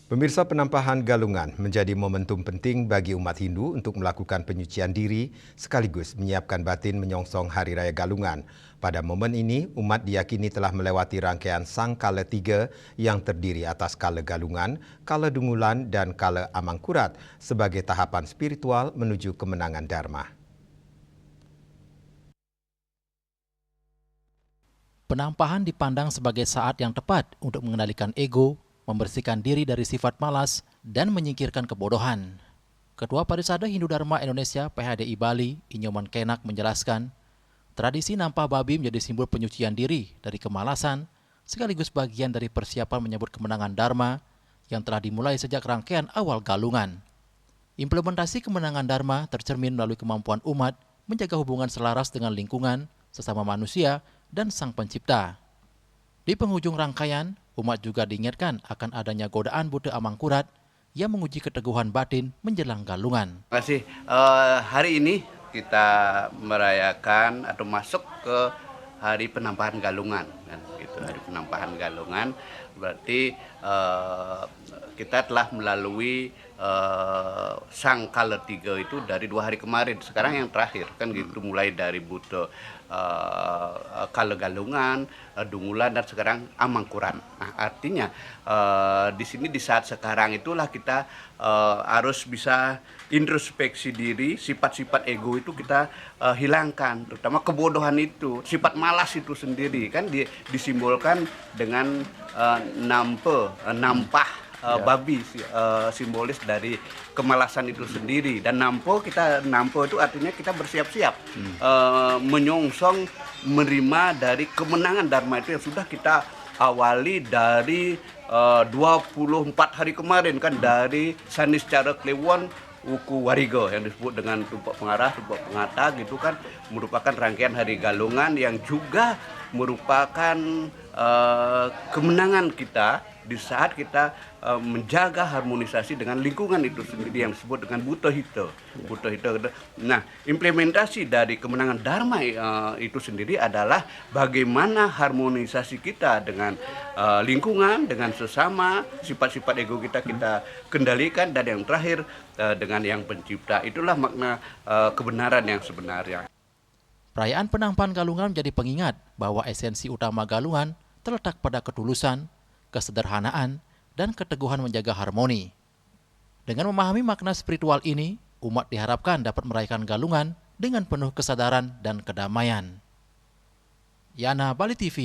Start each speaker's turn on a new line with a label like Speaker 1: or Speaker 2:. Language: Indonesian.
Speaker 1: Pemirsa, penampahan galungan menjadi momentum penting bagi umat Hindu untuk melakukan penyucian diri sekaligus menyiapkan batin menyongsong Hari Raya Galungan. Pada momen ini, umat diyakini telah melewati rangkaian Sang Kala Tiga yang terdiri atas Kala Galungan, Kala Dungulan, dan Kala Amangkurat sebagai tahapan spiritual menuju kemenangan Dharma.
Speaker 2: Penampahan dipandang sebagai saat yang tepat untuk mengendalikan ego, membersihkan diri dari sifat malas, dan menyingkirkan kebodohan. Ketua Parisade Hindu Dharma Indonesia PHDI Bali, Inyoman Kenak menjelaskan, tradisi nampah babi menjadi simbol penyucian diri dari kemalasan, sekaligus bagian dari persiapan menyambut kemenangan Dharma yang telah dimulai sejak rangkaian awal galungan. Implementasi kemenangan Dharma tercermin melalui kemampuan umat menjaga hubungan selaras dengan lingkungan, sesama manusia, dan Sang Pencipta. Di penghujung rangkaian, umat juga diingatkan akan adanya godaan Buddha Amangkurat yang menguji keteguhan batin menjelang galungan.
Speaker 3: Terima kasih. Hari ini kita merayakan atau masuk ke hari penampahan galungan, kan? Gitu, hari penampahan galungan berarti kita telah melalui Sang Kala Tiga itu dari 2 hari kemarin. Sekarang yang terakhir kan gitu, mulai dari Buddha Kala Galungan, Dungulan, dan sekarang Amangkurat. Nah, artinya di sini di saat sekarang itulah kita harus bisa introspeksi diri, sifat-sifat ego itu kita hilangkan, terutama kebodohan itu, sifat malas itu sendiri kan disimbolkan dengan nampah babi, simbolis dari kemalasan itu sendiri. Dan nampo itu artinya kita bersiap-siap menyongsong menerima dari kemenangan Dharma itu yang sudah kita awali dari 24 hari kemarin kan, dari Saniscara Kliwon Wuku Warigo yang disebut dengan tumpak pengarah, tumpak pengata gitu kan, merupakan rangkaian hari galungan yang juga merupakan kemenangan kita di saat kita menjaga harmonisasi dengan lingkungan itu sendiri yang disebut dengan Buddha Hita. Nah, implementasi dari kemenangan Dharma itu sendiri adalah bagaimana harmonisasi kita dengan lingkungan, dengan sesama, sifat-sifat ego kita kendalikan, dan yang terakhir dengan Yang Pencipta. Itulah makna kebenaran yang sebenarnya.
Speaker 2: Perayaan penampahan galungan menjadi pengingat bahwa esensi utama galungan terletak pada ketulusan, kesederhanaan, dan keteguhan menjaga harmoni. Dengan memahami makna spiritual ini, umat diharapkan dapat merayakan galungan dengan penuh kesadaran dan kedamaian. Yana, Bali TV.